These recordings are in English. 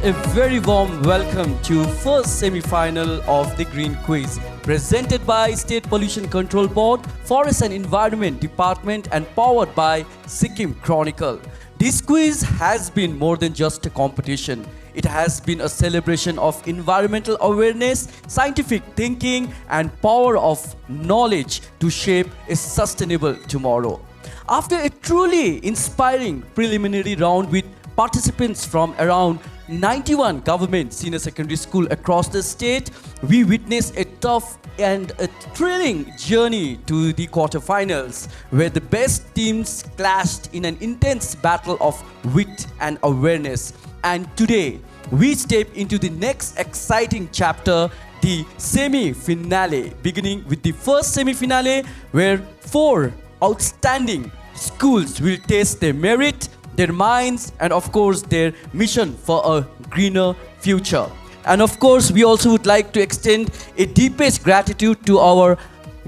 a very warm welcome to first semi-final of the Green Quiz, presented by State Pollution Control Board, Forest and Environment Department and powered by Sikkim Chronicle. This quiz has been more than just a competition. It has been a celebration of environmental awareness, scientific thinking and power of knowledge to shape a sustainable tomorrow. After a truly inspiring preliminary round with participants from around 91 government senior secondary school across the state, we witnessed a tough and a thrilling journey to the quarterfinals, where the best teams clashed in an intense battle of wit and awareness. And today, we step into the next exciting chapter, the semi-finale, beginning with the first semi-finale, where 4 outstanding schools will test their merit, their minds, and of course their mission for a greener future. And of course, we also would like to extend a deepest gratitude to our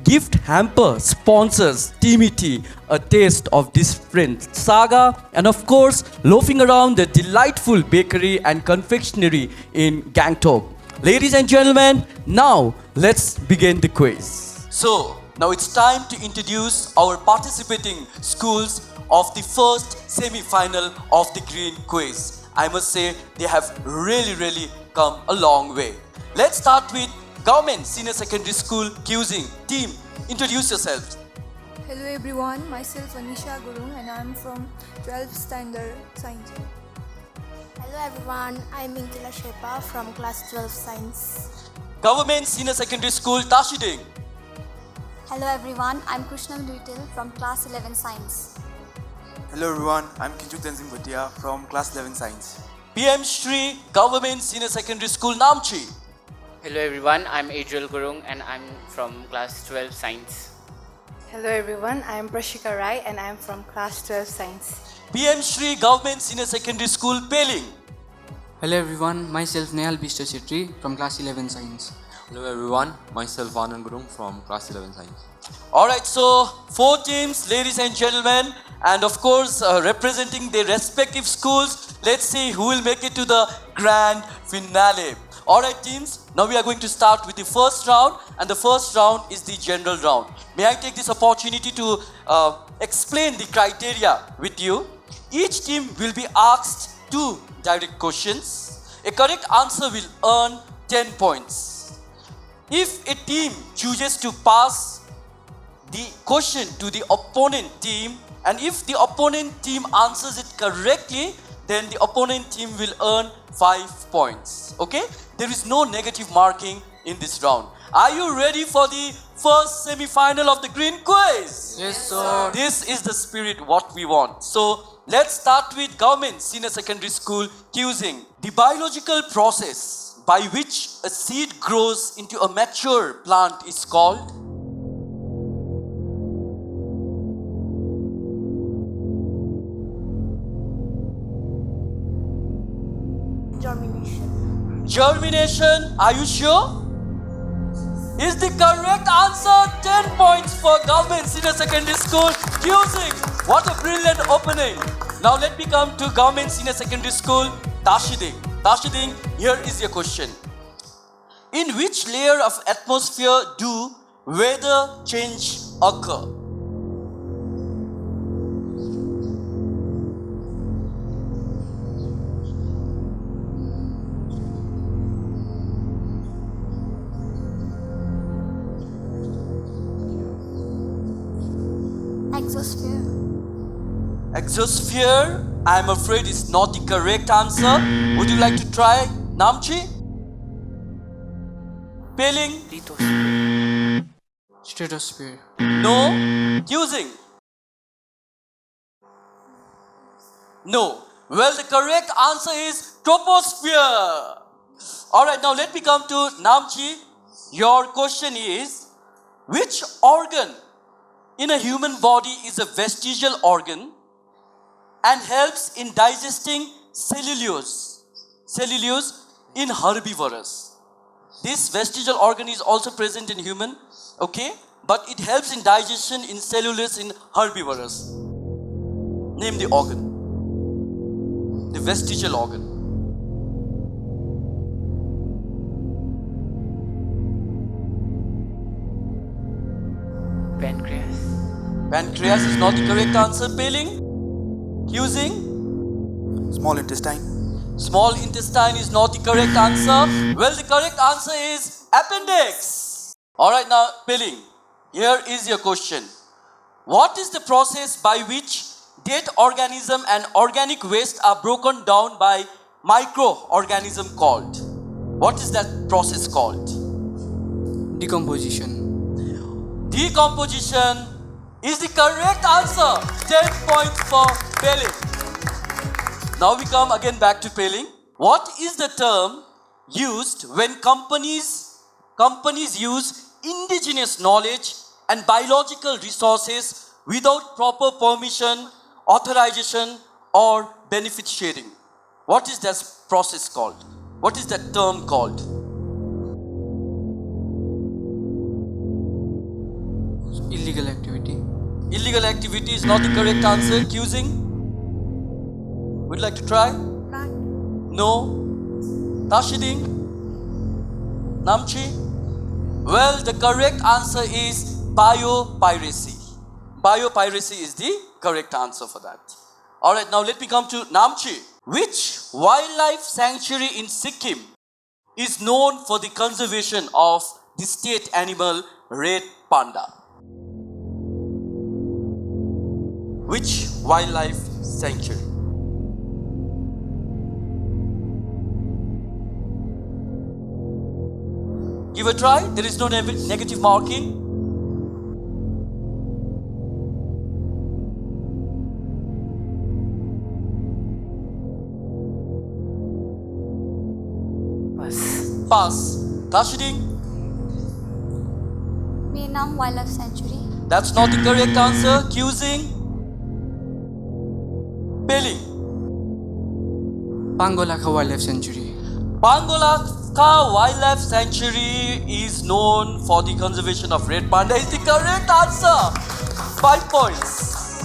gift hamper sponsors, Teamity, a taste of different saga, and of course, loafing around the delightful bakery and confectionery in Gangtok. Ladies and gentlemen, now let's begin the quiz. So, now it's time to introduce our participating schools of the first semi-final of the Green Quiz. I must say they have really come a long way. Let's start with Government Senior Secondary School Kusing. Team, introduce yourselves. Hello everyone, myself Anisha Gurung and I am from 12th Standard Science. Hello everyone, I am Minkila Shepa from class 12 Science. Government Senior Secondary School Tashiding. Hello everyone, I am Krishna Duitel from class 11 Science. Hello everyone, I'm Kinchuk Tenzing Bhatia from class 11 Science. PM Shri Government Senior Secondary School Namchi. Hello everyone, I'm Adriel Gurung and I'm from class 12 Science. Hello everyone, I am Prashika Rai and I am from class 12 Science. PM Shri Government Senior Secondary School Peling. Hello everyone, myself Nehal Bishta Chetri from class 11 Science. Hello everyone, myself Anand Gurung from class 11 Science. Alright, so 4 teams, ladies and gentlemen, and of course representing their respective schools. Let's see who will make it to the grand finale. Alright teams, now we are going to start with the first round, and the first round is the general round. May I take this opportunity to explain the criteria with you. Each team will be asked 2 direct questions. A correct answer will earn 10 points. If a team chooses to pass the question to the opponent team, and if the opponent team answers it correctly, then the opponent team will earn 5 points. Okay? There is no negative marking in this round. Are you ready for the first semi-final of the Green Quiz? Yes, sir. This is the spirit what we want. So let's start with Government Senior Secondary School Kusing. The biological process by which a seed grows into a mature plant is called? Germination. Germination, are you sure? Is the correct answer 10 points for Government Senior Secondary School Kusing. What a brilliant opening. Now let me come to Government Senior Secondary School Tashiding. Tashiding, here is your question. In which layer of atmosphere do weather change occur? Exosphere. Exosphere, I am afraid is not the correct answer. Would you like to try, Namchi? Peling? Lithosphere. Stratosphere. No. Kusing? No. Well, the correct answer is troposphere. Alright, now let me come to Namchi. Your question is, which organ in a human body is a vestigial organ and helps in digesting cellulose in herbivorous? This vestigial organ is also present in human, okay? But it helps in digestion in cellulose in herbivorous. Name the organ. The vestigial organ. Pancreas. Pancreas is not the correct answer. Peeling? Accusing? Small intestine. Small intestine is not the correct answer. Well, the correct answer is appendix. Alright, now, Peeling, here is your question. What is the process by which dead organism and organic waste are broken down by microorganism called? What is that process called? Decomposition. Decomposition is the correct answer. 10 points for Peeling. Now we come again back to Peeling. What is the term used when companies use indigenous knowledge and biological resources without proper permission, authorization, or benefit sharing? What is that process called? What is that term called? Illegal activity. Illegal activity is not the correct answer. Accusing? Would you like to try? No. Tashiding? Namchi? Well, the correct answer is biopiracy. Biopiracy is the correct answer for that. Alright, now let me come to Namchi. Which wildlife sanctuary in Sikkim is known for the conservation of the state animal red panda? Which wildlife sanctuary? Give a try. There is no negative marking. Pass. Tashiding? Vietnam Wildlife Sanctuary. That's not the correct answer. Accusing? Peeling? Pangolaka Wildlife Sanctuary. Pangolaka Wildlife Sanctuary is known for the conservation of red panda. Is the correct answer. 5 points.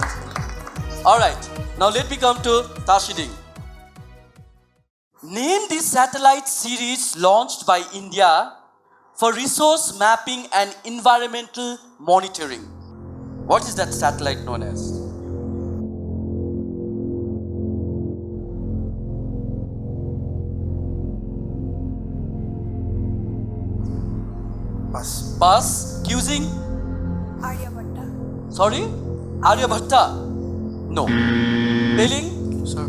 Alright, now let me come to Tashiding. Name the satellite series launched by India for resource mapping and environmental monitoring. What is that satellite known as? Pass. Pass. Accusing? Aryabhatta. Sorry? Aryabhatta? No. Peeling? Sir.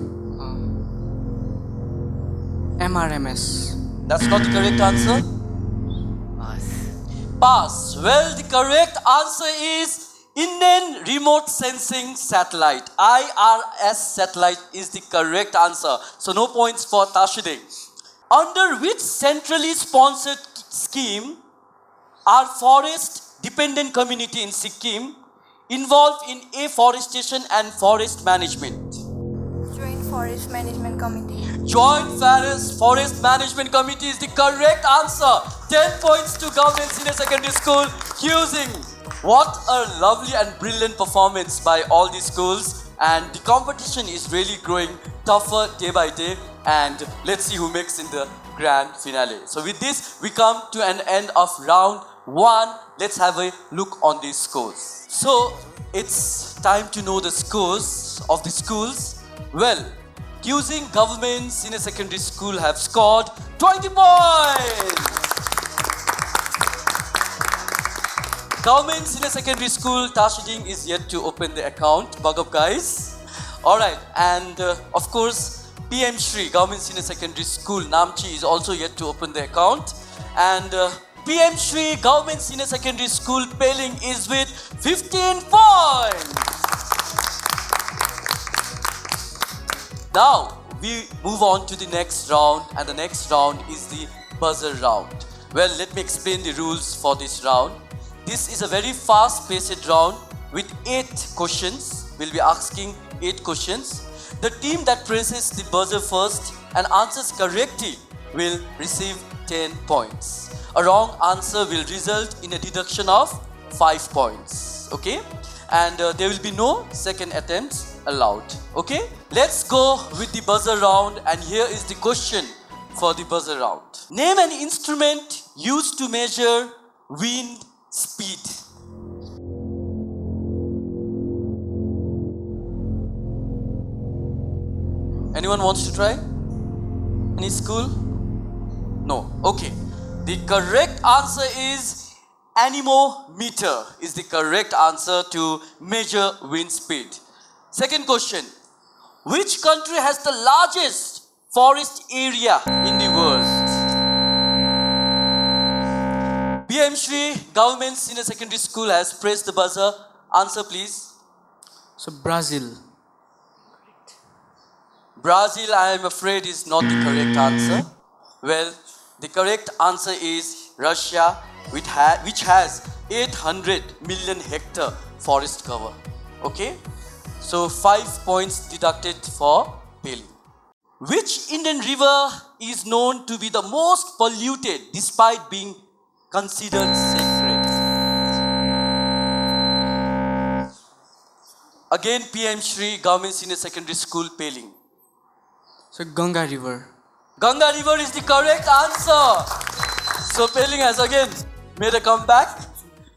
MRMS. That's not the correct answer. Pass. Pass. Well, the correct answer is Indian Remote Sensing Satellite. IRS satellite is the correct answer. So no points for Tashiding. Under which centrally sponsored scheme are forest dependent community in Sikkim involved in afforestation and forest management? Joint Forest Management Committee. Joint Forest Management Committee is the correct answer. 10 points to Government Senior Secondary School. Accusing. What a lovely and brilliant performance by all these schools. And the competition is really growing tougher day by day. And let's see who makes in the grand finale. So with this, we come to an end of round 1. Let's have a look on these scores. So it's time to know the scores of the schools. Well, Accusing Government Senior Secondary School have scored 20 points. Government Senior Secondary School Tashiding is yet to open the account. Bug up, guys. Alright, and of course, PM Shri Government Senior Secondary School Namchi is also yet to open the account. And PM Shri Government Senior Secondary School Peeling is with 15 points. Now, we move on to the next round, and the next round is the buzzer round. Well, let me explain the rules for this round. This is a very fast-paced round with 8 questions. We'll be asking 8 questions. The team that presses the buzzer first and answers correctly will receive 10 points. A wrong answer will result in a deduction of 5 points. Okay? And there will be no second attempts allowed. Okay? Let's go with the buzzer round, and here is the question for the buzzer round. Name an instrument used to measure wind speed. Anyone wants to try? Any school? No. Okay. The correct answer is anemometer is the correct answer to measure wind speed. Second question. Which country has the largest forest area in the world? PM Shri Government Senior Secondary School has pressed the buzzer. Answer please. So Brazil. Brazil, I am afraid, is not the correct answer. Well, the correct answer is Russia, which has 800 million hectare forest cover. Okay? So 5 points deducted for failing. Which Indian river is known to be the most polluted despite being considered sacred? Again, PM Shri Government Senior Secondary School, Peling. So Ganga River. Ganga River is the correct answer. So Peling has again made a comeback.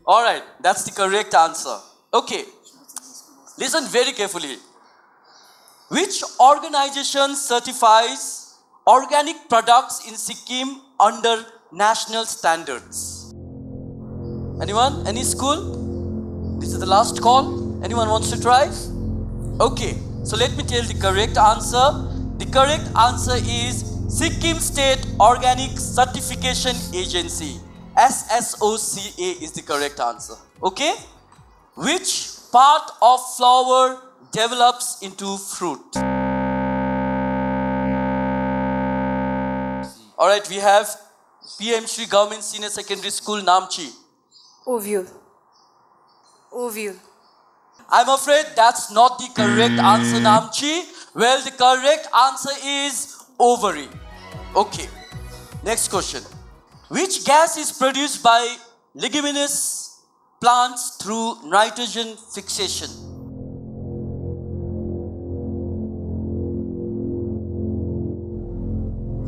Alright, that's the correct answer. Okay, listen very carefully. Which organization certifies organic products in Sikkim under national standards? Anyone? Any school? This is the last call. Anyone wants to try? Okay, so let me tell the correct answer. The correct answer is Sikkim State Organic Certification Agency. SSOCA is the correct answer. Okay? Which part of flower develops into fruit? Alright, we have PM Shri Government Senior Secondary School, Namchi. Ovule. Ovule. I'm afraid that's not the correct answer, Namchi. Well, the correct answer is ovary. Okay. Next question. Which gas is produced by leguminous plants through nitrogen fixation?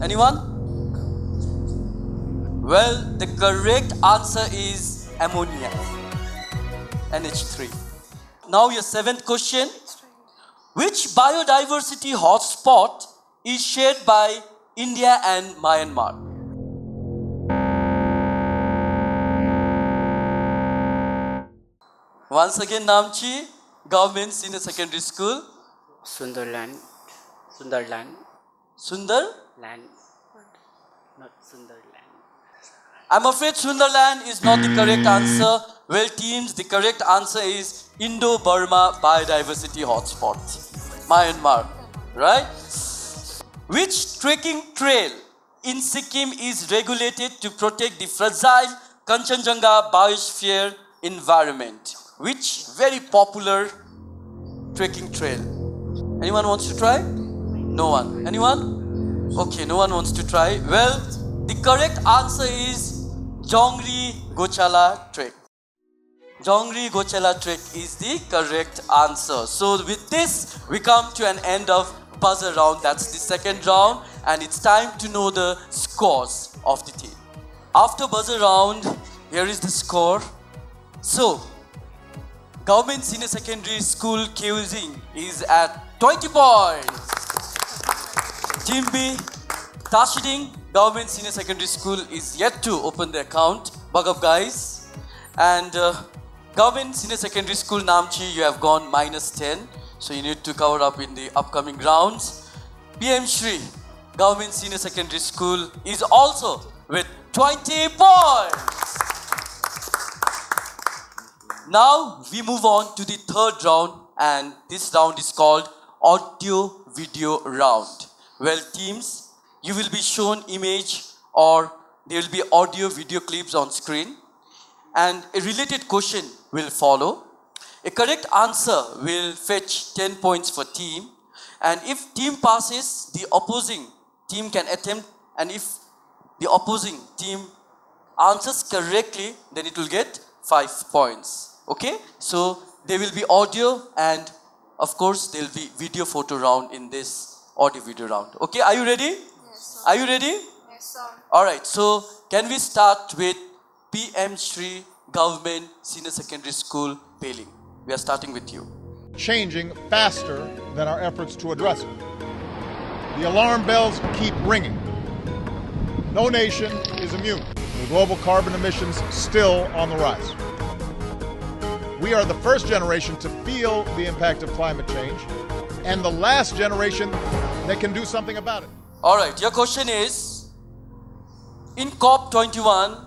Anyone? Well, the correct answer is ammonia. NH3. Now your seventh question. Which biodiversity hotspot is shared by India and Myanmar? Once again, Namchi, Government Senior Secondary School. Sundarland. Sundar? Land. Not Sundarland. I'm afraid Sundarland is not the correct answer. Well, teams, the correct answer is Indo-Burma Biodiversity Hotspot, Myanmar, right? Which trekking trail in Sikkim is regulated to protect the fragile Kanchenjunga biosphere environment? Which very popular trekking trail? Anyone wants to try? No one. Anyone? Okay, no one wants to try. Well, the correct answer is Jongri Gochala Trek. Jongri Gochala Trek is the correct answer. So with this, we come to an end of buzzer round. That's the second round, and it's time to know the scores of the team. After buzzer round, here is the score. So, Government Senior Secondary School Kyusing is at 20 points. Team B, Tashiding, Government Senior Secondary School is yet to open the account. Bug up, guys. And Government Senior Secondary School Namchi, you have gone -10. So you need to cover up in the upcoming rounds. PM Shri, Government Senior Secondary School is also with 20 points. Now we move on to the third round, and this round is called audio video round. Well, teams, you will be shown image or there will be audio video clips on screen, and a related question will follow. A correct answer will fetch 10 points for team, and if team passes, the opposing team can attempt, and if the opposing team answers correctly, then it will get 5 points. Okay, so there will be audio, and of course there will be video photo round in this audio video round. Okay, are you ready? Yes, sir. Are you ready? Yes, sir. Alright, so can we start with PM Shri Government Senior Secondary School, Peling? We are starting with you. Changing faster than our efforts to address it. The alarm bells keep ringing. No nation is immune, with global carbon emissions still on the rise. We are the first generation to feel the impact of climate change, and the last generation that can do something about it. Alright, your question is, in COP21,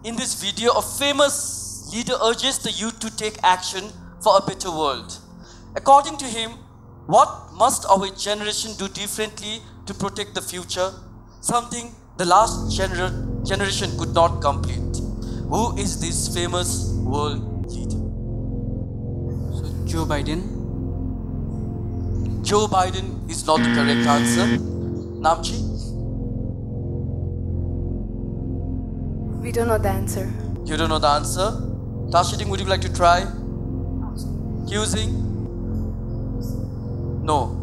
in this video, a famous leader urges the youth to take action for a better world. According to him, what must our generation do differently to protect the future? Something the last generation could not complete. Who is this famous world leader? So Joe Biden. Joe Biden is not the correct answer. Namchi? We don't know the answer. You don't know the answer? Tashiting, would you like to try? Using? No.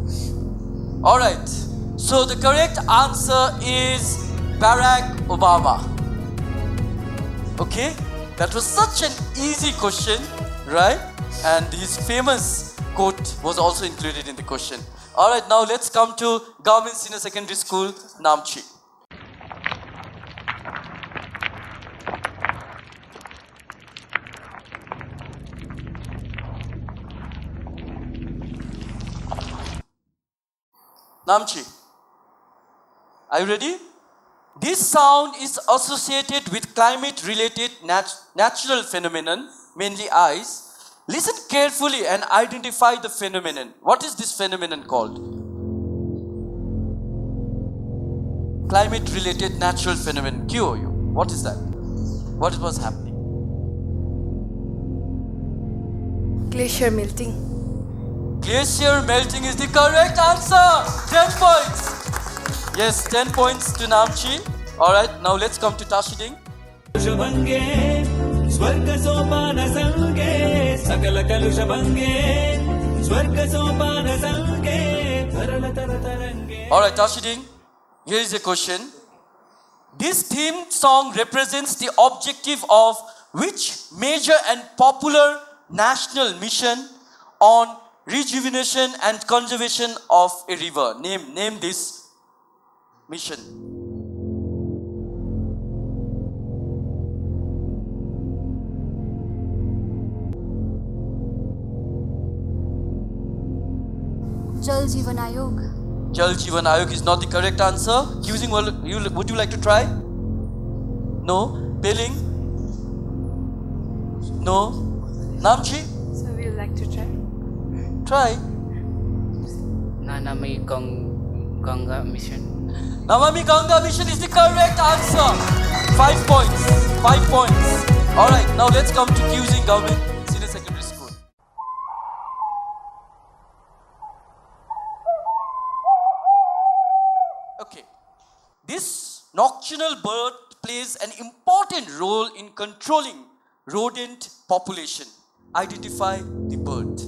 Alright. So the correct answer is Barack Obama. Okay? That was such an easy question, right? And his famous quote was also included in the question. Alright, now let's come to Government Senior Secondary School, Namchi. Namchi, are you ready? This sound is associated with climate-related natural phenomenon, mainly ice. Listen carefully and identify the phenomenon. What is this phenomenon called? Climate-related natural phenomenon, QOU. What is that? What was happening? Glacier melting. Glacier melting is the correct answer. 10 points. Yes, 10 points to Namchi. Alright, now let's come to Tashiding. Alright, Tashiding, here is a question. This theme song represents the objective of which major and popular national mission on rejuvenation and conservation of a river? Name this mission. Jal Jeevan Ayog. Jal Jeevan Ayog is not the correct answer. Would you like to try? No. Peling? No. Namchi? So we would like to try. Try. Namami Ganga mission. Namami Ganga mission is the correct answer. 5 points. 5 points. Alright, now let's come to Kyusing Government Senior Secondary School. Okay. This nocturnal bird plays an important role in controlling rodent population. Identify the bird.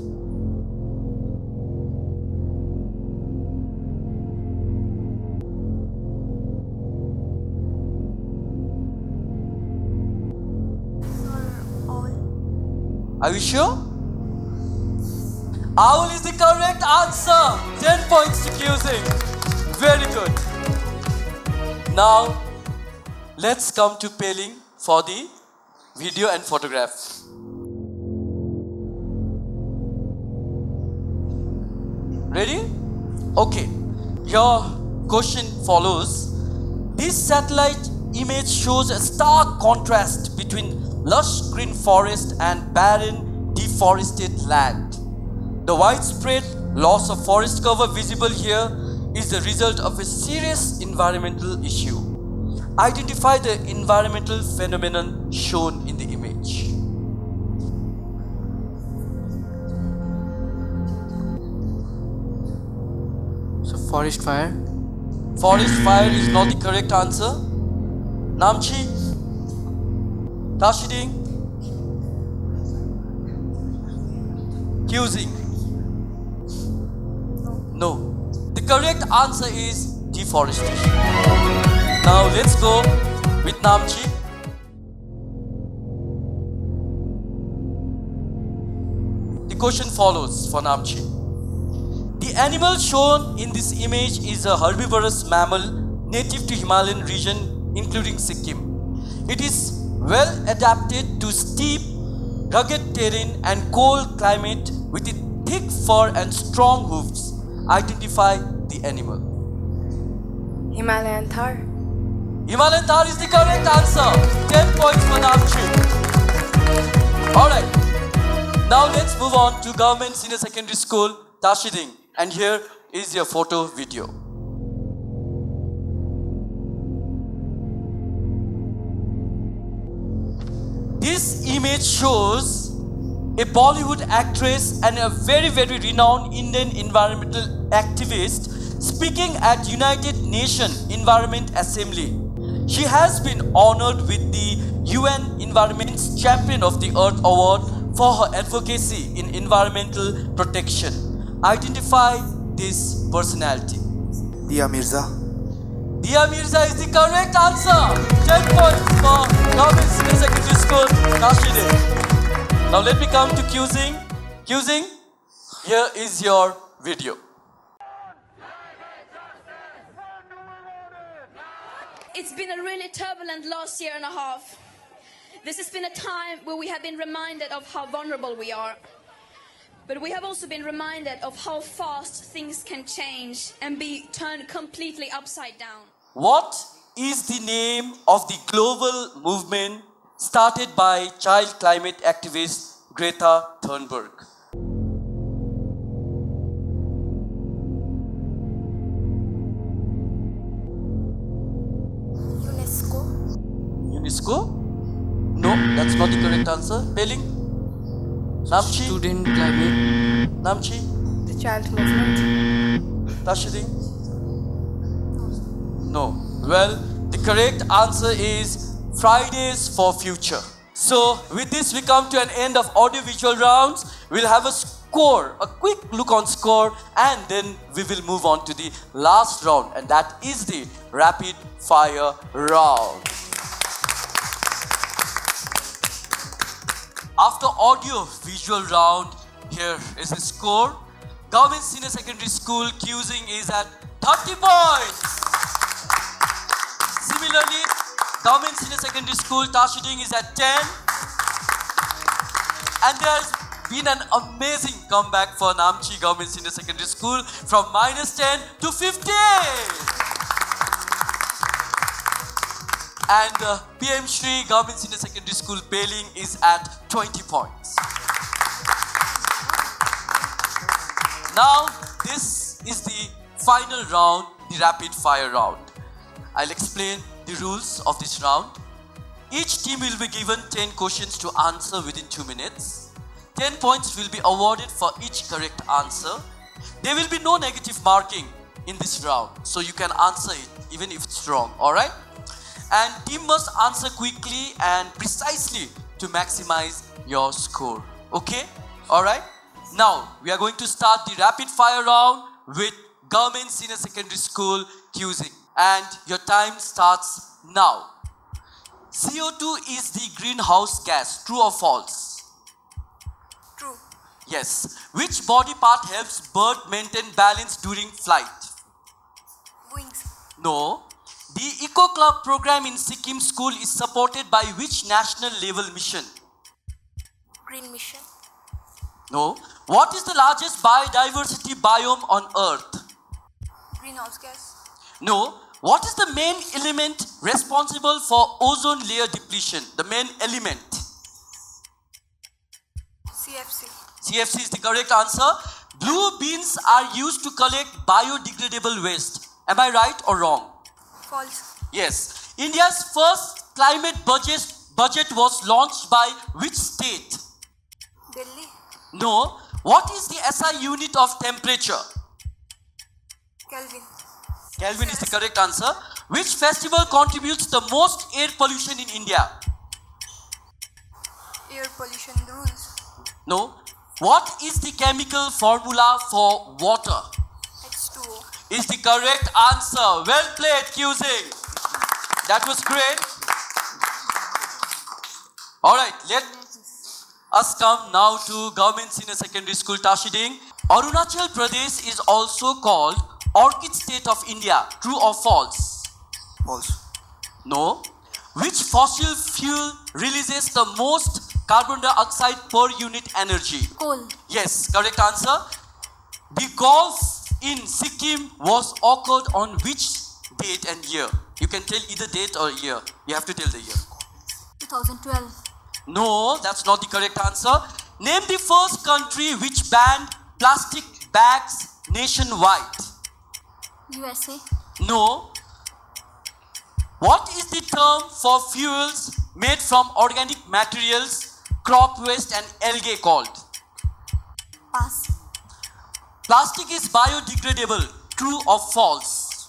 Are you sure? Owl is the correct answer. 10 points to Kyusing. Very good. Now, let's come to Peling for the video and photograph. Ready? Okay. Your question follows. This satellite image shows a stark contrast between lush green forest and barren, deforested land. The widespread loss of forest cover visible here is the result of a serious environmental issue. Identify the environmental phenomenon shown in the image. So forest fire. Forest fire is not the correct answer. Namchi? Tashiding? Kyusing? No. The correct answer is deforestation. Now let's go with Namchi. The question follows for Namchi. The animal shown in this image is a herbivorous mammal native to Himalayan region, including Sikkim. It is well adapted to steep, rugged terrain and cold climate with its thick fur and strong hoofs. Identify the animal. Himalayan Thar. Himalayan Thar is the correct answer. 10 points for Namchi. Alright. Now let's move on to Government Senior Secondary School, Tashiding. And here is your photo video. This image shows a Bollywood actress and a very renowned Indian environmental activist speaking at United Nations Environment Assembly. She has been honored with the UN Environment's Champion of the Earth Award for her advocacy in environmental protection. Identify this personality. Dia Mirza. Dia Mirza is the correct answer. 10 points for Government Senior Secondary School, Kashide. Now let me come to Qzing. Qzing, here is your video. It's been a really turbulent last year and a half. This has been a time where we have been reminded of how vulnerable we are. But we have also been reminded of how fast things can change and be turned completely upside down. What is the name of the global movement started by child climate activist Greta Thunberg? UNESCO? No, that's not the correct answer. Peling? Namchi? Student climate. Namchi? The child movement. Tashiding? No. Well, the correct answer is Fridays for Future. So, with this we come to an end of audio-visual rounds. We'll have a score, a quick look on score, and then we will move on to the last round, and that is the rapid fire round. After audio-visual round, here is the score. Government Senior Secondary School Qzing is at 30 points. Similarly, Government Senior Secondary School Tashiding is at 10. And there's been an amazing comeback for Namchi Government Senior Secondary School from -10 to 15. And PM Shri Government Senior Secondary School Peling is at 20 points. Now, this is the final round, the rapid fire round. I'll explain the rules of this round. Each team will be given 10 questions to answer within 2 minutes. 10 points will be awarded for each correct answer. There will be no negative marking in this round, so you can answer it even if it's wrong, alright? And team must answer quickly and precisely to maximize your score. Okay? Alright? Now, we are going to start the rapid fire round with Government Senior Secondary School Qzing. And your time starts now. CO2 is the greenhouse gas. True or false? True. Yes. Which body part helps bird maintain balance during flight? Wings. No. The Eco Club program in Sikkim school is supported by which national level mission? Green mission. No. What is the largest biodiversity biome on Earth? Greenhouse gas. No. What is the main element responsible for ozone layer depletion? The main element. CFC. CFC is the correct answer. Blue beans are used to collect biodegradable waste. Am I right or wrong? False. Yes. India's first climate budget was launched by which state? Delhi. No. What is the SI unit of temperature? Kelvin. Kelvin is the correct answer. Which festival contributes the most air pollution in India? Air pollution rules. No. What is the chemical formula for water? H2O. Is the correct answer. Well played, Qzing. That was great. Alright, Us come now to Government Senior Secondary School, Tashiding. Arunachal Pradesh is also called Orchid State of India. True or false? False. No. Which fossil fuel releases the most carbon dioxide per unit energy? Coal. Yes, correct answer. The golf in Sikkim was occurred on which date and year? You can tell either date or year. You have to tell the year. 2012. No, that's not the correct answer. Name the first country which banned plastic bags nationwide. USA. No. What is the term for fuels made from organic materials, crop waste and algae called? Pass. Plastic is biodegradable. True or false?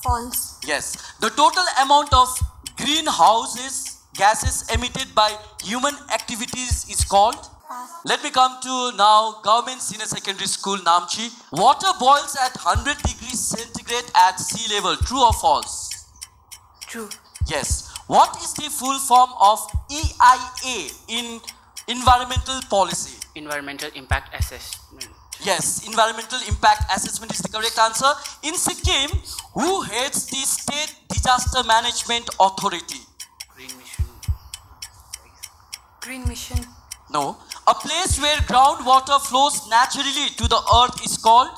False. Yes. The total amount of greenhouse gases emitted by human activities is called? Pass. Let me come to now Government Senior Secondary School, Namchi. Water boils at 100 degrees centigrade at sea level. True or false? True. Yes. What is the full form of EIA in environmental policy? Environmental impact assessment. Yes, environmental impact assessment is the correct answer. In Sikkim, who heads the State Disaster Management Authority? Green mission. Green mission. No. A place where groundwater flows naturally to the earth is called?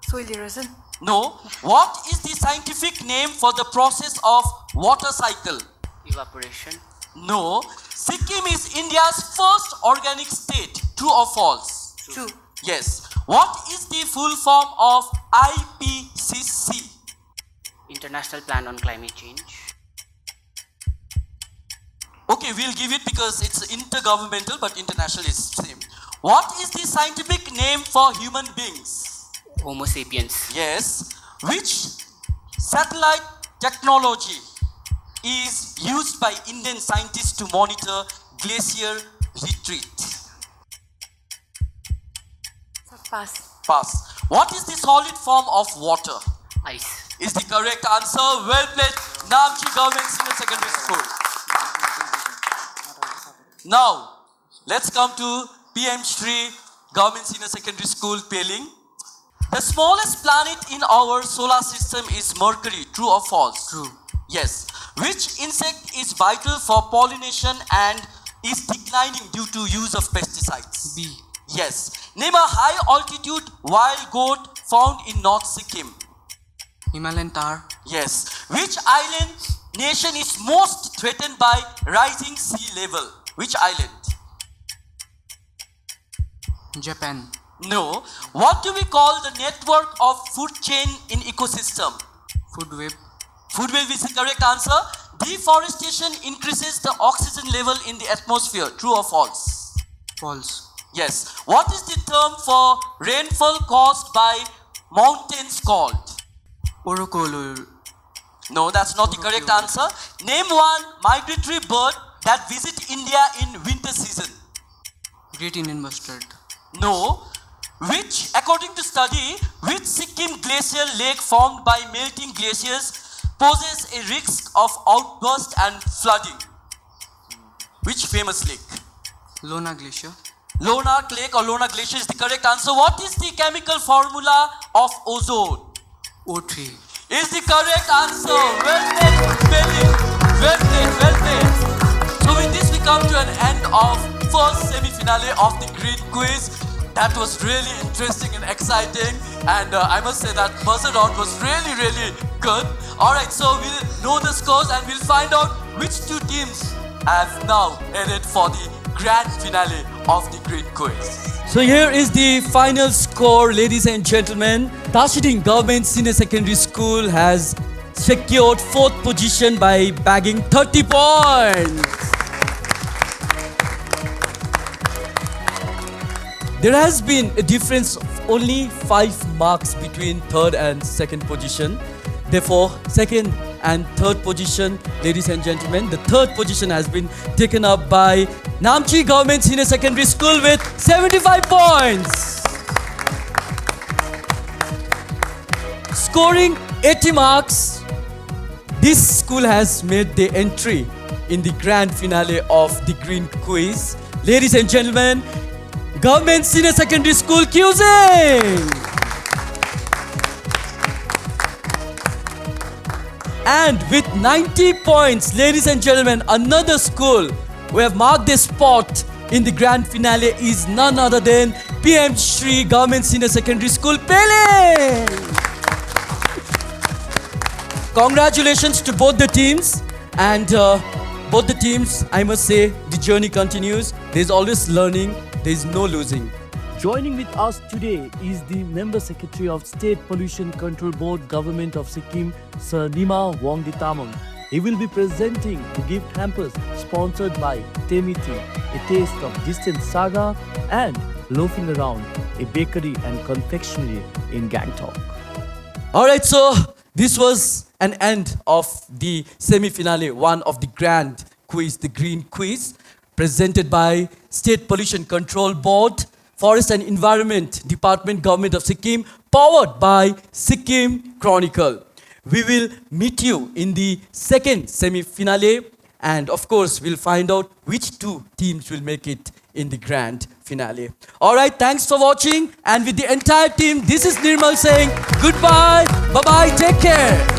Soil erosion. No. What is the scientific name for the process of water cycle? Evaporation. No. Sikkim is India's first organic state. True or false? True. Yes. What is the full form of IPCC? International Plan on Climate Change. Okay, we'll give it because it's intergovernmental, but international is same. What is the scientific name for human beings? Homo sapiens. Yes. Which satellite technology is used by Indian scientists to monitor glacier retreat? Pass. Pass. What is the solid form of water? Ice. Is the correct answer. Well played, Namchi Government Senior Secondary School. Now, let's come to PM Shri Government Senior Secondary School, Peling. The smallest planet in our solar system is Mercury. True or false? True. Yes. Which insect is vital for pollination and is declining due to use of pesticides? B. Yes. Name a high altitude wild goat found in North Sikkim. Himalayan tar. Yes. Which island nation is most threatened by rising sea level? Which island? Japan. No. What do we call the network of food chain in ecosystem? Food web. Food web is the correct answer. Deforestation increases the oxygen level in the atmosphere. True or false? False. Yes. What is the term for rainfall caused by mountains called? Orokolo. No, that's not the correct answer. Name one migratory bird that visit India in winter season. Great Indian Bustard. No. Which, according to study, which Sikkim glacier lake formed by melting glaciers poses a risk of outburst and flooding? Which famous lake? Lona Glacier. Lona Lake or Lona Glacier is the correct answer. What is the chemical formula of ozone? O3. Is the correct answer. Well played, Peling. Well played, well played. So with this we come to an end of first semi-finale of the Green Quiz. That was really interesting and exciting, and I must say that buzzer round was really good. Alright, so we'll know the scores and we'll find out which two teams have now headed for the grand finale of the Green Quiz. So here is the final score, ladies and gentlemen. Tashiding Government Senior Secondary School has secured 4th position by bagging 30 points. There has been a difference of only 5 marks between 3rd and 2nd position. Therefore, 2nd and 3rd position, ladies and gentlemen, the 3rd position has been taken up by Namchi Government Senior Secondary School with 75 points. Scoring 80 marks, this school has made the entry in the grand finale of the Green Quiz. ladies and gentlemen, Government Senior Secondary School, Cuisine. And with 90 points, ladies and gentlemen, another school who have marked their spot in the grand finale is none other than PM Shri Government Senior Secondary School, Pele. Congratulations to both the teams. And both the teams, I must say, the journey continues. There's always learning. There's no losing. Joining with us today is the Member Secretary of State Pollution Control Board, Government of Sikkim, Sir Nima Wongditamong. He will be presenting the gift hampers sponsored by Temiti, a taste of distant saga, and loafing around, a bakery and confectionery in Gangtok. Alright, so this was an end of the semi-finale, one of the grand quiz, the Green Quiz, presented by State Pollution Control Board, Forest and Environment Department, Government of Sikkim, powered by Sikkim Chronicle. We will meet you in the second semi-finale, and of course, we'll find out which two teams will make it in the grand finale. Alright, thanks for watching, and with the entire team, this is Nirmal saying goodbye, bye-bye, take care.